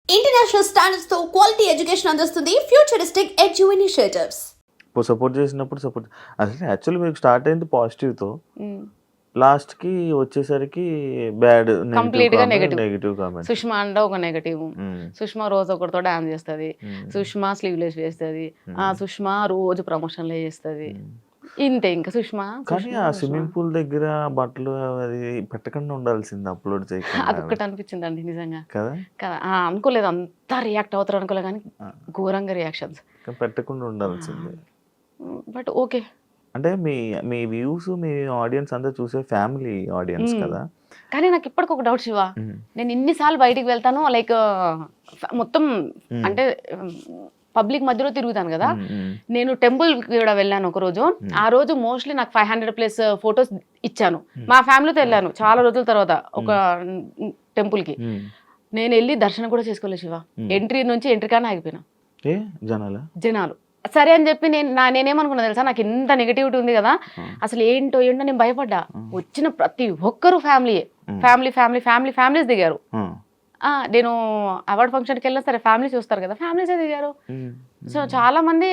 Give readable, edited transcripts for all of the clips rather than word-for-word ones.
International standards తో quality education అందిస్తుంది futuristic edu initiatives. Support చేసినప్పుడు సపోర్ట్ అసలు యాక్చువల్లీ మీకు స్టార్ట్ అయింది పాజిటివ్‌తో. లాస్ట్‌కి వచ్చేసరికి బ్యాడ్ కంప్లీట్‌గా నెగెటివ్. Negative comments. సుష్మా అంటే ఒక నెగటివ్. సుష్మా రోజు ఒకరితో డాన్స్ చేస్తుంది. సుష్మా స్లీవ్లెస్ వేస్తుంది. సుష్మా రోజు ప్రమోషన్లే చేస్తుంది. ఇంతే ఇంకా సుష్మా. కానీ ఆ స్విమ్మింగ్ పూల్ దగ్గర బట్టలు అది పెట్టకుండా ఉండాల్సింది అప్లోడ్ చేయకుండా. అదొక్కటి అనిపించిందండి నిజంగా కదా కదా. అనుకోలేదు అంతా రియాక్ట్ అవుతారు అనుకోలేదు, కానీ ఘోరంగా రియాక్షన్స్. పెట్టకుండా ఉండాల్సింది. But okay. అంటే మీ మీ వ్యూస్ మీ ఆడియన్స్ అంతా చూసే ఫ్యామిలీ ఆడియన్స్ కదా. కానీ నాకు ఇప్పటికి ఒక డౌట్ శివ, నేను ఇన్నిసార్లు బయటికి వెళ్తాను లైక్ మొత్తం అంటే పబ్లిక్ మధ్యలో తిరుగుతాను కదా. నేను టెంపుల్ కూడా వెళ్ళాను ఒక రోజు. ఆ రోజు మోస్ట్లీ నాకు 500+ ఫొటోస్ ఇచ్చాను. మా ఫ్యామిలీతో వెళ్ళాను చాలా రోజుల తర్వాత ఒక టెంపుల్కి. నేను వెళ్ళి దర్శనం కూడా చేసుకోలేదు శివ. ఎంట్రీ నుంచి ఎంట్రీ కానీ ఆగిపోయినా జనాలు. సరే అని చెప్పి నేనేమనుకున్నా తెలుసా, నాకు ఇంత నెగిటివిటీ ఉంది కదా, అసలు ఏంటో నేను భయపడ్డా. వచ్చిన ప్రతి ఒక్కరు ఫ్యామిలీస్ దిగారు. నేను అవార్డ్ ఫంక్షన్కి వెళ్ళినా సరే ఫ్యామిలీస్ చూస్తారు కదా, ఫ్యామిలీసే దిగారు. సో చాలా మంది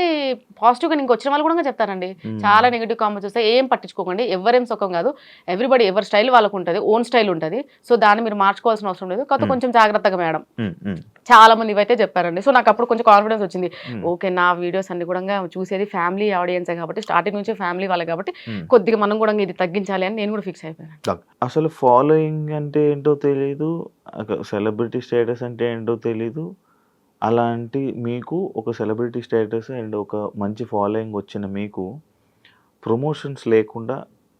పాజిటివ్గా ఇంక వచ్చిన వాళ్ళు కూడా చెప్తారండి. చాలా నెగిటివ్ కామెంట్స్ వస్తాయి, ఏం పట్టించుకోకండి, ఎవరేం సుఖం కాదు, ఎవ్రీబడి ఎవరి స్టైల్ వాళ్ళకు ఉంటుంది, ఓన్ స్టైల్ ఉంటుంది. సో దాన్ని మీరు మార్చుకోవాల్సిన అవసరం లేదు, కాకపోతే కొంచెం జాగ్రత్తగా మేడం. చాలా మంది ఇవైతే చెప్పారండి. సో నాకు అప్పుడు కొంచెం కాన్ఫిడెన్స్ వచ్చింది. ఓకే, నా వీడియోస్ అన్ని కూడా చూసేది ఫ్యామిలీ ఆడియన్సే కాబట్టి, స్టార్టింగ్ నుంచి ఫ్యామిలీ వాళ్ళే కాబట్టి కొద్దిగా మనం కూడా ఇది తగ్గించాలి అని నేను కూడా ఫిక్స్ అయిపోయాను. అసలు ఫాలోయింగ్ అంటే ఏంటో తెలియదు, సెలబ్రిటీ స్టేటస్ అంటే ఏంటో తెలీదు. అలాంటి మీకు ఒక సెలబ్రిటీ స్టేటస్ అండ్ ఒక మంచి ఫాలోయింగ్ వచ్చిన మీకు ప్రమోషన్స్ లేకుండా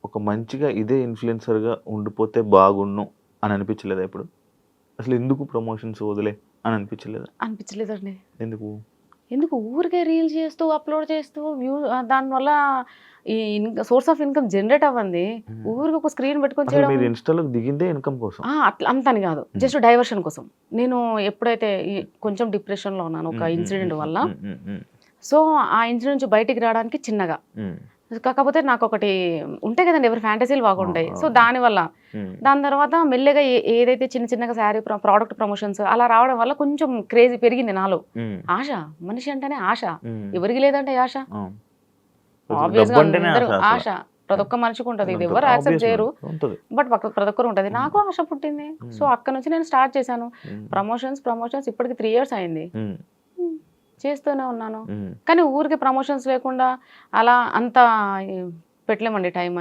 ఒక మంచిగా ఇదే ఇన్ఫ్లుయెన్సర్గా ఉండిపోతే బాగున్ను అని అనిపించలేదా ఇప్పుడు? అసలు ఎందుకు ప్రమోషన్స్ వదిలే అని అనిపించలేదండి. ఎందుకు ఊరికే రీల్స్ చేస్తూ అప్లోడ్ చేస్తూ దానివల్ల ఈ సోర్స్ ఆఫ్ ఇన్కమ్ జనరేట్ అవ్వండి. ఊరికి ఒక స్క్రీన్ పెట్టుకొని చేయడం. ఇన్స్టాలో దిగిందే ఇన్కమ్ కోసం? అట్లా అంతని కాదు, జస్ట్ డైవర్షన్ కోసం. నేను ఎప్పుడైతే కొంచెం డిప్రెషన్లో ఉన్నాను ఒక ఇన్సిడెంట్ వల్ల, సో ఆ ఇన్సిడెంట్ నుంచి బయటికి రావడానికి చిన్నగా, కాకపోతే నాకు ఒకటి ఉంటాయి కదండి, ఎవరి ఫ్యాంటసీలు బాగుంటాయి. సో దాని తర్వాత మెల్లగా ఏదైతే చిన్నగా శారీ ప్రోడక్ట్ ప్రమోషన్స్ అలా రావడం వల్ల కొంచెం క్రేజీ పెరిగింది నాలో. ఆశ, మనిషి అంటేనే ఆశ, ఎవరికి లేదంటే ఆశ. ఆబ్వియస్గా అందరూ ఆశ ప్రతి ఒక్క మనిషికి ఉంటుంది, ఇది ఎవరు యాక్సెప్ట్ చేయరు, బట్ ప్రతి ఒక్కరు ఉంటుంది. నాకు ఆశ పుట్టింది. సో అక్కడ నుంచి నేను స్టార్ట్ చేశాను ప్రమోషన్స్. ఇప్పటికి 3 years అయింది, చేస్తూనే ఉన్నాను. కానీ ఊరికి ప్రమోషన్స్ లేకుండా అలా అంత పెట్టలేమండి టైం.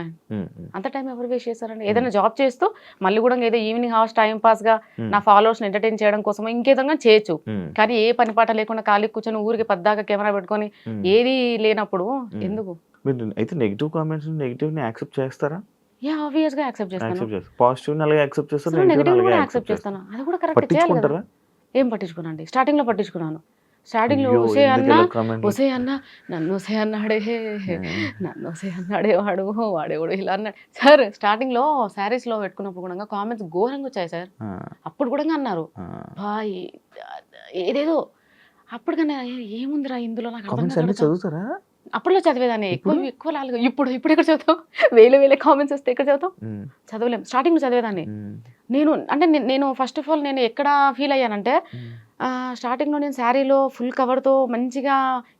అంత టైం ఎవరు వేస్ట్ చేస్తారండి? ఏదైనా జాబ్ చేస్తూ మళ్ళీ కూడా ఏదో ఈవినింగ్ అవర్స్ టైం పాస్ గా నా ఫాలోవర్స్ ఎంటర్టైన్ చేయడం కోసం ఇంకేదంగా చేయొచ్చు. కానీ ఏ పని పాట లేకుండా ఖాళీ కూర్చొని ఊరికి పద్దాక కెమెరా పెట్టుకొని ఏది లేనప్పుడు ఎందుకు? అయితే నెగటివ్ కామెంట్స్ నెగటివ్ని యాక్సెప్ట్ చేస్తారా? ఆబ్వియస్గా యాక్సెప్ట్ చేస్తాను. పాజిటివ్ని అలాగే యాక్సెప్ట్ చేస్తాను, నెగటివ్ కూడా యాక్సెప్ట్ చేస్తాను. అది కూడా కరెక్ట్ చేయాలి కదా. ఏం పట్టించుకున్నానండి, స్టార్టింగ్ లో పట్టించుకున్నాను. స్టార్టింగ్ లో ఒసే అన్న నన్ను ఒసే అన్నాడే వాడేవాడు ఇలా అన్నాడు సార్. స్టార్టింగ్ లో శారీస్ లో పెట్టుకున్నప్పుడు కూడా కామెంట్స్ ఘోరంగా వచ్చాయి సార్. అప్పుడు కూడా అన్నారు బాయ్ ఏదేదో. అప్పుడు కన్నా ఏముందిరా ఇందులో నాకు చదువుతారా? అప్పట్లో చదివేదాన్ని ఎక్కువ ఇప్పుడు ఎక్కడ చదువుతాం? వేల కామెంట్స్ వస్తే ఎక్కడ చదువుతాం? చదవలేం. స్టార్టింగ్ లో చదివేదాన్ని నేను ఫస్ట్ ఆఫ్ ఆల్ నేను ఎక్కడ ఫీల్ అయ్యానంటే, స్టార్టింగ్లో నేను శారీలో ఫుల్ కవర్తో మంచిగా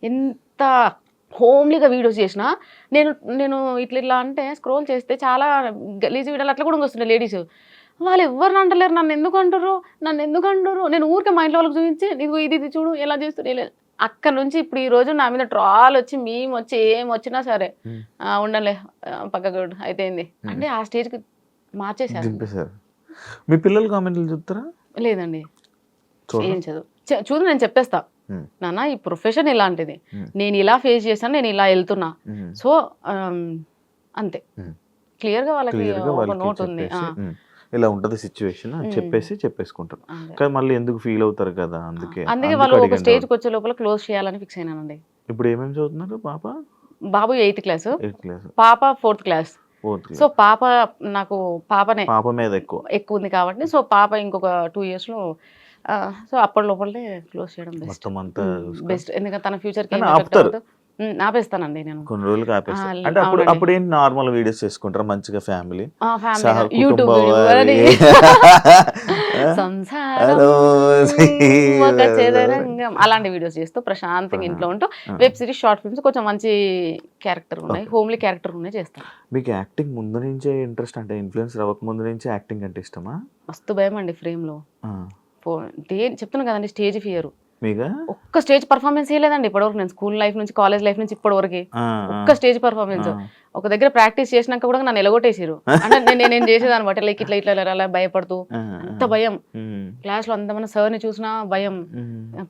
ఎంత హోమ్లీగా వీడియోస్ చేసిన, నేను ఇట్లా అంటే స్క్రోల్ చేస్తే చాలా గలీజ్ వీడియోలు అట్లా కూడా వస్తుండే లేడీస్. వాళ్ళు ఎవరిని అంటలేరు, నన్ను ఎందుకు అంటారు. నేను ఊరికే మా ఇంట్లో వాళ్ళకి చూపించి ఇది చూడు ఎలా చేస్తున్నా. అక్కడ నుంచి ఇప్పుడు ఈ రోజు నా మీద ట్రాల్ వచ్చి మేము వచ్చి ఏం వచ్చినా సరే ఉండలే పక్కకు అయితే అంటే ఆ స్టేజ్కి మార్చేసారు. మీ పిల్లలు కామెంట్లు చూస్తారా? లేదండి, ఏం చూడు నేను చెప్పేస్తా, నాన్న ఈ ప్రొఫెషన్ ఇలాంటిది, నేను ఇలా ఫేస్ చేశాను, నేను ఇలా వెళ్తున్నా. సో అంతే క్లియర్ గా వాళ్ళకి ఒక నోట్ ఉంది, ఇలా ఉంటది సిచ్యువేషన్ చెప్పేసుకుంటారు. కానీ మళ్ళీ ఎందుకు ఫీల్ అవుతారు కదా, అందుకే వాళ్ళు ఒక స్టేజ్కి వచ్చే లోపల క్లోజ్ చేయాలని ఫిక్స్ అయినానండి. ఇప్పుడు ఏమేమి చదువుతున్నారు? బాబు 8th క్లాస్, పాప 4th క్లాస్. సో నాకు పాప మీద ఎక్కువ ఉంది కాబట్టి, సో పాప ఇంకొక 2 years లో, సో అప్పటి లోపలే క్లోజ్ చేయడం బెస్ట్. ఎందుకంటే తన ఫ్యూచర్ కి ఆపేస్తానండి నేను. కొన్ని రోజులకి ఆపేస్తారు. ఆ, అంటే అప్పుడు అవునండి. అప్పుడు ఏంటి నార్మల్ వీడియోస్ చేసుకుంటారా మంచిగా ఫ్యామిలీ ఫ్యామిలీగా సహ యూట్యూబ్ కుటుంబ వీడియో వారి సంసారం హలో ఒక చదరంగం అలాంటి వీడియోస్ చేస్తూ ప్రశాంతంగా ఇంట్లో ఉంటూ వెబ్ సిరీస్, షార్ట్ ఫిల్మ్స్ కొంచెం మంచి క్యారెక్టర్ ఉన్నాయి, హోమ్లీ క్యారెక్టర్ ఉన్నాయి చేస్తాను. మీకు యాక్టింగ్ ముందు నుంచే ఇంట్రెస్ట్, అంటే ఇన్ఫ్లుయెన్సర్ అవ్వక ముందు నుంచే యాక్టింగ్ అంటే ఇష్టమా? మస్తు భయం అండి ఫ్రేమ్లో. చెప్తున్నాను కదండి, స్టేజ్ ఫియర్. మీగా ఒక్క స్టేజ్ పర్ఫార్మెన్స్ చేయలేదండి ఇప్పటివరకు. నేను స్కూల్ లైఫ్ నుంచి కాలేజ్ లైఫ్ నుంచి ఇప్పటివరకు ఒక్క స్టేజ్ పర్ఫార్మెన్స్. ఒక దగ్గర ప్రాక్టీస్ చేసినాక కూడా నన్ను ఎలగొట్టేసారు. అంటే నేను చేసేదాన్ని బట్టి లైక్ ఇట్లా ఇట్లా అలా భయపడుతూ, అంత భయం. క్లాస్ లో అంతమంది సార్ని చూసినా భయం,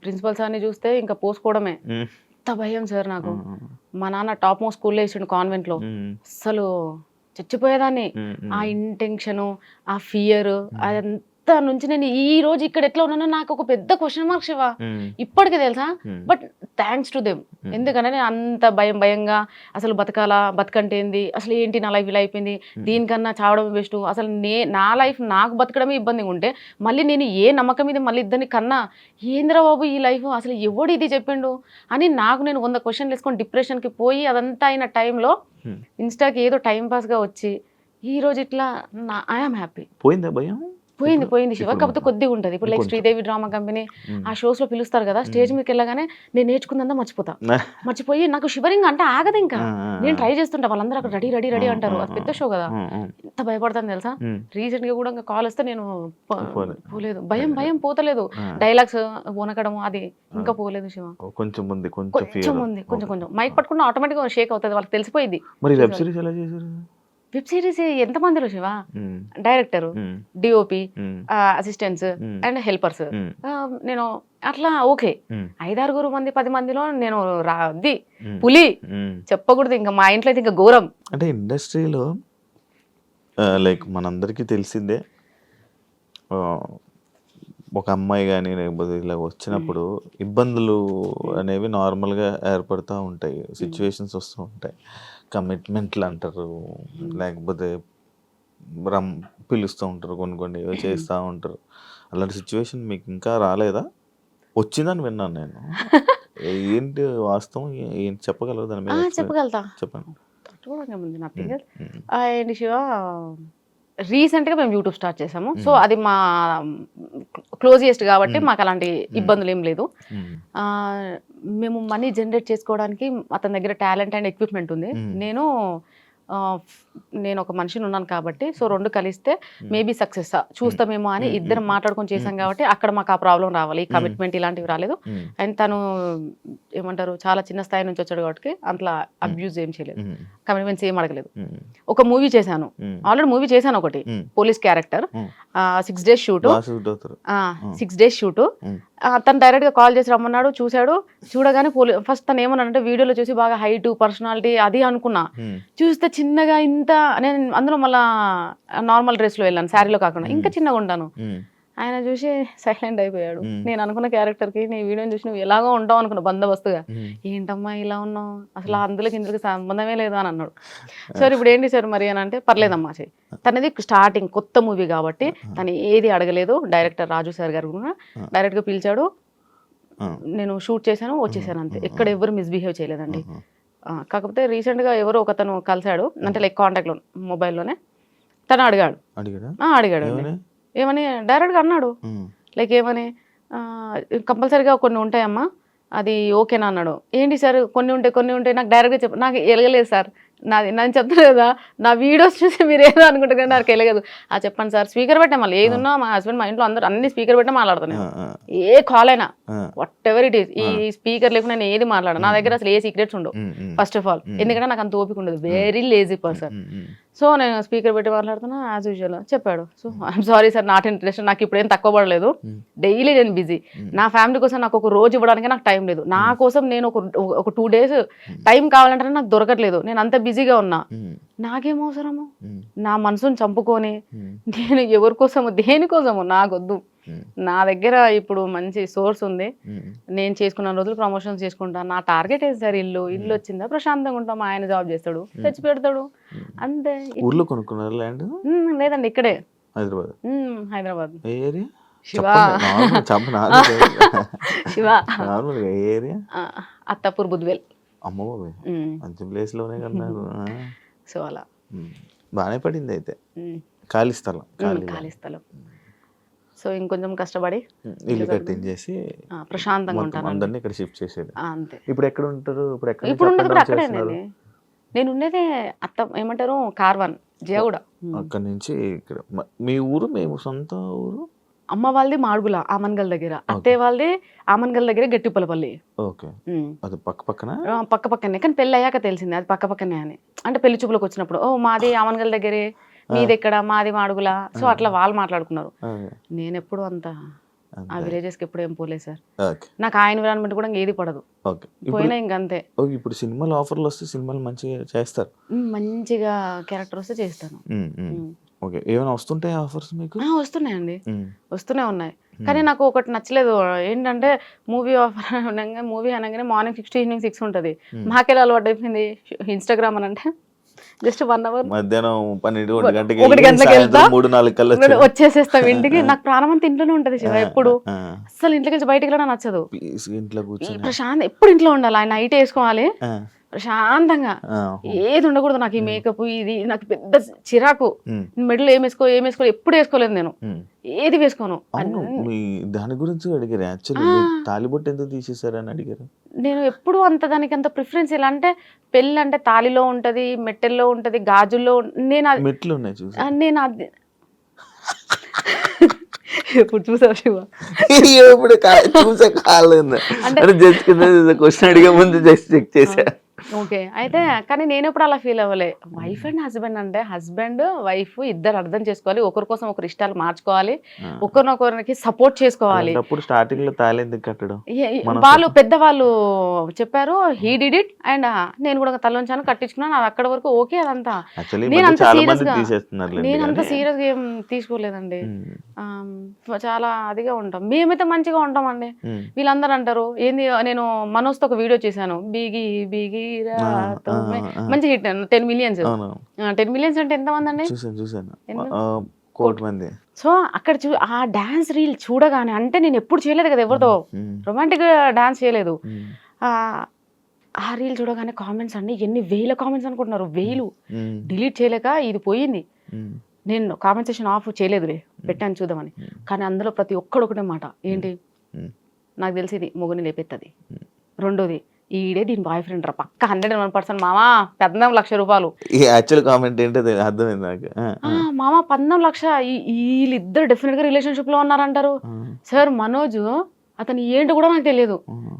ప్రిన్సిపల్ సార్ని చూస్తే ఇంకా పోసుకోవడమే. అంత భయం సార్ నాకు. మా నాన్న టాప్ మోస్ట్ స్కూల్లో వేసిండు కాన్వెంట్ లో. అసలు చచ్చిపోయేదాన్ని. ఆ ఇంటెన్షన్, ఆ ఫియర్, అదంతా నుంచి నేను ఈ రోజు ఇక్కడ ఎట్లా ఉన్నానో నాకు ఒక పెద్ద క్వశ్చన్ మార్క్ శివ ఇప్పటికే తెలుసా. But thanks to them. ఎందుకంటే నేను అంత భయంగా అసలు బతకంటే ఏంది, అసలు ఏంటి నా లైఫ్ ఇలా అయిపోయింది, దీనికన్నా చావడం బెస్ట్, అసలు నా లైఫ్ నాకు బతకడమే ఇబ్బందిగా ఉంటే మళ్ళీ నేను ఏ నమ్మకం మీద మళ్ళీ ఇద్దరిని కన్నా ఏందిరా బాబు ఈ లైఫ్, అసలు ఎవడు ఇది చెప్పిండు అని నాకు నేను 100 క్వశ్చన్లు వేసుకొని డిప్రెషన్కి పోయి అదంతా అయిన టైంలో ఇన్స్టాకి ఏదో టైంపాస్గా వచ్చి ఈ రోజు ఇట్లా ఐఎమ్ హ్యాపీ. పోయిందా భయం? పోయింది శివ. కాకపోతే కొద్దిగా ఉంటుంది. ఇప్పుడు లైక్ శ్రీదేవి డ్రామా కంపెనీ ఆ షోస్ లో పిలుస్తారు కదా, స్టేజ్ మీదకి వెళ్ళగానే నేను నేర్చుకుందా మర్చిపోయి నాకు షివరింగ్ అంటే ఆగదు. ఇంకా నేను ట్రై చేస్తుంటా, వాళ్ళందరూ అక్కడ రెడీ అంటారు. అది పెద్ద షో కదా, ఎంత భయపడతాను తెలుసా. రీసెంట్ గా కూడా కాల్ వస్తే నేను పోలేదు. భయం పోతలేదు. డైలాగ్స్ వనకడం అది ఇంకా పోలేదు శివ. కొంచెం మైక్ పట్టుకున్న ఆటోమేటిక్ గా షేక్ అవుతుంది, వాళ్ళకి తెలిసిపోయింది. వెబ్ సిరీస్ ఎంత మందిలో Shiva, director, DOP, assistants and helpers. నేను అట్లా ఓకే 5-6 మంది 10 మందిలో నేను పులి చెప్పకూడదు. ఇంకా మా ఇంట్లో అయితే ఇంకా ఘోరం. అంటే ఇండస్ట్రీలో లైక్ మనందరికీ తెలిసిందే, ఒక అమ్మాయి కానీ లేకపోతే ఇలా వచ్చినప్పుడు ఇబ్బందులు అనేవి నార్మల్గా ఏర్పడుతూ ఉంటాయి, సిచ్యువేషన్స్ వస్తూ ఉంటాయి. కమిట్మెంట్లు అంటారు, లేకపోతే పిలుస్తూ ఉంటారు, కొన్ని ఏవో చేస్తూ ఉంటారు. అలాంటి సిచ్యువేషన్ మీకు ఇంకా రాలేదా? వచ్చిందని విన్నాను నేను. ఏంటి వాస్తవం, ఏంటి చెప్పగలరు దాని మీద? చెప్పగలుగుతా, చెప్పండి. అండ్ శివ రీసెంట్గా మేము యూట్యూబ్ స్టార్ట్ చేసాము. సో అది మా క్లోజియెస్ట్ కాబట్టి మాకు అలాంటి ఇబ్బందులు ఏం లేదు. మేము మనీ జనరేట్ చేసుకోవడానికి అతని దగ్గర టాలెంట్ అండ్ ఎక్విప్మెంట్ ఉంది. నేను ఒక మనిషిని ఉన్నాను కాబట్టి సో 2 కలిస్తే మేబీ సక్సెస్ చూస్తామేమో అని ఇద్దరం మాట్లాడుకొని చేసాం కాబట్టి అక్కడ మాకు ఆ ప్రాబ్లం రావాలి. కమిట్మెంట్ ఇలాంటివి రాలేదు. అండ్ తను ఏమంటారు చాలా చిన్న స్థాయి నుంచి వచ్చాడు కాబట్టి అట్లా అబ్యూజ్ ఏం చేయలేదు, కమిట్మెంట్స్ ఏం అడగలేదు. ఒక మూవీ చేశాను, ఆల్రెడీ మూవీ చేశాను ఒకటి, police character. 6 days shoot, 6 days shoot. తను డైరెక్ట్ గా కాల్ చేసి రమ్మన్నాడు, చూశాడు. చూడగానే ఫస్ట్ తను ఏమన్నాడంటే వీడియోలో చూసి బాగా హైట్, పర్సనాలిటీ అది అనుకున్నా. చూస్తే చిన్నగా ఇంత, నేను అందులో మళ్ళా నార్మల్ డ్రెస్ లో వెళ్ళాను, శారీలో కాకుండా ఇంకా చిన్నగా ఉంటాను. ఆయన చూసి సైలెంట్ అయిపోయాడు. నేను అనుకున్న క్యారెక్టర్ కి నీ వీడియోని చూసి నువ్వు ఎలాగో ఉంటావు అనుకున్నా బందోబస్తుగా. ఏంటమ్మా ఇలా ఉన్నావు, అసలు అందులోకి ఇందులోకి సంబంధమే లేదు అని అన్నాడు. సార్ ఇప్పుడు ఏంటి సార్ మరి అని అంటే పర్లేదమ్మా చెయ్యి. తనది స్టార్టింగ్ కొత్త మూవీ కాబట్టి తను ఏది అడగలేదు. డైరెక్టర్ రాజు సార్ గారు కూడా డైరెక్ట్ గా పిలిచాడు, నేను షూట్ చేశాను, వచ్చేసాను అంతే. ఎక్కడ ఎవరు మిస్బిహేవ్ చేయలేదండి. కాకపోతే రీసెంట్గా ఎవరో ఒకతను కలిశాడు, అంటే లైక్ కాంటాక్ట్లో మొబైల్లోనే. తను అడిగాడు ఏమని డైరెక్ట్గా అన్నాడు. లైక్ ఏమని, కంపల్సరీగా కొన్ని ఉంటాయమ్మా, అది ఓకేనా అన్నాడు. ఏంటి సార్ కొన్ని ఉంటాయి నాకు డైరెక్ట్గా చెప్పు. నాకు ఎలగలేదు సార్, నేను చెప్తాను కదా, నా వీడియోస్ చూసి మీరు ఏదో అనుకుంటారు కానీ నాకు వెళ్ళగదు. చెప్పండి సార్, స్పీకర్ పెట్టా. మళ్ళీ ఏది ఉన్నా మా హస్బెండ్ మా ఇంట్లో అందరూ అన్ని స్పీకర్ పెట్టా మాట్లాడతాను. ఏ కాల్ అయినా వాట్ ఎవర్ ఇట్ ఈస్, ఈ స్పీకర్ లేకుండా నేను ఏది మాట్లాడాను. నా దగ్గర అసలు ఏ సీక్రెట్స్ ఉండవు ఫస్ట్ ఆఫ్ ఆల్, ఎందుకంటే నాకు అంత ఓపిక ఉండదు, వెరీ లేజీ పర్సన్. సో నేను స్పీకర్ పెట్టి మాట్లాడుతున్నా యాజ్ యూజువల్. చెప్పాడు, so I'm sorry sir, not interest, నాకు ఇప్పుడు ఏం తక్కువ పడలేదు, డైలీ నేను బిజీ. నా ఫ్యామిలీ కోసం నాకు ఒక రోజు ఇవ్వడానికి నాకు టైం లేదు. నా కోసం నేను ఒక 2 days టైం కావాలంటే నాకు దొరకట్లేదు. నేను అంత బిజీగా ఉన్నా. నాకేం అవసరము నా మనసుని చంపుకొని నేను ఎవరి కోసము దేనికోసము నాకొద్దు. నా దగ్గర ఇప్పుడు మంచి సోర్స్ ఉంది, నేను చేసుకున్న రోజులు ప్రమోషన్స్ చేసుకుంటా. నా టార్గెట్ ఏంటి సార్, ఇల్లు వచ్చిందా ప్రశాంతంగా ఉంటాం, ఆయన జాబ్ చేస్తాడు, తెచ్చి పెడతాడు అంతే. ఊర్లో కొనుక్కున్నారు ల్యాండ్? లేదండి, ఇక్కడే హైదరాబాద్. శివ అత్తాపూర్ బుద్వేల్. అమ్మో మంచి ప్లేస్ లోనే కన్నారు. సో అలా బాగానే పడింది అయితే. ఖాళీ స్థలం. ఖాళీ స్థలం. సో ఇంకొంచెం కష్టపడి ఇల్లు కట్టించేసి ప్రశాంతంగా ఉంటాను. అందరినీ ఇక్కడ షిఫ్ట్ చేసేది. అంతే. ఇప్పుడు ఎక్కడ ఉంటారు? ఇప్పుడు ఉండదు అక్కడేనండి. నేను ఉండేదే ఏమంటారు కార్వాన్ జయగూడ. అక్కడ నుంచి ఇక్కడ మీ ఊరు? మేము సొంత ఊరు. అమ్మ వాళ్ళది మాడుగుల ఆమన్గల్ దగ్గర, అత్తయ్య వాళ్ళది ఆమన్గల్ దగ్గర గట్టిపల్లపల్లి. ఓకే. అది పక్క పక్కన? పక్క పక్కనే, కానీ పెళ్ళి అయ్యాక తెలిసింది అది పక్క పక్కనే అని. అంటే పెళ్లి చూపులకు వచ్చినప్పుడు ఓ మాది ఆమన్గల్ దగ్గరే, మీది ఎక్కడ, మాది మాడుగుల. సో అట్లా వాళ్ళు మాట్లాడుకున్నారు. నేను ఎప్పుడు అంత ఆ విలేజెస్ కి ఎప్పుడు ఏం పోలేదు సార్. నాకు ఆ ఎన్విరాన్మెంట్ కూడా ఏది పడదు. పోయినా ఇంకంతే. ఇప్పుడు సినిమాలు ఆఫర్లు వస్తే సినిమాలు మంచిగా చేస్తారు, మంచిగా క్యారెక్టర్ వస్తే చేస్తాను. ఓకే. ఏమైనా వస్తుంటాయి ఆఫర్స్ మీకు? వస్తున్నాయండి, వస్తూనే ఉన్నాయి. కానీ నాకు ఒకటి నచ్చలేదు ఏంటంటే మూవీ ఆఫర్ అనగానే, మూవీ అనగానే మార్నింగ్ 6 to ఈవినింగ్ 6 ఉంటుంది. మాకెలా అలవాటు అయిపోయింది ఇన్స్టాగ్రామ్ అని అంటే జస్ట్ 1 hour మధ్యాహ్నం 1 గంటలకు వెళ్తా, 3-4 కల్లా వచ్చేసేస్తాం ఇంటికి. నాకు ప్రాణం అంతా ఇంట్లోనే ఉంటది శివ. ఎప్పుడు అసలు ఇంట్లోకి వెళ్ళి బయటకి వెళ్ళడం నచ్చదు. ఇంట్లో కూర్చొని ప్రశాంత్ ఎప్పుడు ఇంట్లో ఉండాలి. ఆయన నైట్ వేసుకోవాలి ప్రశాంతంగా, ఏది ఉండకూడదు. నాకు ఈ మేకప్ ఇది నాకు పెద్ద చిరాకు. మెడలో ఏం వేసుకో ఎప్పుడు వేసుకోలేదు నేను, ఏది వేసుకోను. దాని గురించి అడిగారు యాక్చువల్లీ, తాలిబొట్టు ఎందుకు తీసేసారని అడిగారు. నేను ఎప్పుడు దానికి అంత ప్రిఫరెన్స్. ఇలా అంటే పెళ్ళి అంటే తాలిలో ఉంటది, మెట్టెల్లో ఉంటది, గాజుల్లో. నేను మెట్లు ఉన్నాయి చూసి నేను అది ఎప్పుడు చూసావు శివ? ఎప్పుడు చూసా కాలేదు అంటే జస్ట్ క్వశ్చన్ అడిగే ముందు జస్ట్ చెక్ చేసా. ఓకే. అయితే కానీ నేను ఎప్పుడు అలా ఫీల్ అవ్వలే. వైఫ్ అండ్ హస్బెండ్ అంటే హస్బెండ్ వైఫ్ ఇద్దరు అర్థం చేసుకోవాలి, ఒకరి కోసం ఒకరి ఇష్టాలు మార్చుకోవాలి, ఒకరినొకరికి సపోర్ట్ చేసుకోవాలి. స్టార్టింగ్ లో తాళి ఎందుకు కట్టడం? వాళ్ళు పెద్దవాళ్ళు చెప్పారు, హీ డిడ్ ఇట్ అండ్ నేను కూడా తలొంచాను, కట్టించుకున్నాను. అది అక్కడ వరకు ఓకే. అదంతా నేను అంత సీరియస్ గా ఏం తీసుకోలేదండి. చాలా అదిగా ఉంటాం, మేమైతే మంచిగా ఉంటామండి. వీళ్ళందరూ అంటారు ఏంది, నేను మనోజ్తో ఒక వీడియో చేశాను, బీగి బీగి మంచి హిట్ 10 millions. 10 millions అంటే ఎంత మంది అండి? సో అక్కడ ఆ డాన్స్ రీల్ చూడగానే, అంటే నేను ఎప్పుడు చేయలేదు కదా ఎవరితో రొమాంటిక్ డాన్స్ చేయలేదు. ఆ రీల్ చూడగానే కామెంట్స్ అండి ఎన్ని వేల కామెంట్స్ అనుకుంటున్నారు, వేలు. డిలీట్ చేయలేక ఇది పోయింది. నేను కామెంట్ సెక్షన్ ఆఫ్ చేయలేదులే, పెట్టాను చూద్దామని. కానీ అందులో ప్రతి ఒక్కడు ఒకటే మాట ఏంటి, నాకు తెలిసి ఇది మొగుని లేపెత్తది, రెండోది ఈడే దీని బాయ్ ఫ్రెండ్ రా పక్క 101% మామా 14 లక్షల రూపాయలు. యాక్చువల్ కామెంట్ ఏంటో అర్థమైంది నాకు. మామా 14 లక్ష, వీళ్ళిద్దరు డెఫినెట్ గా రిలేషన్షిప్ లో ఉన్నారంటారు. సార్ మనోజ్ అతను ఏంటో కూడా నాకు తెలియదు.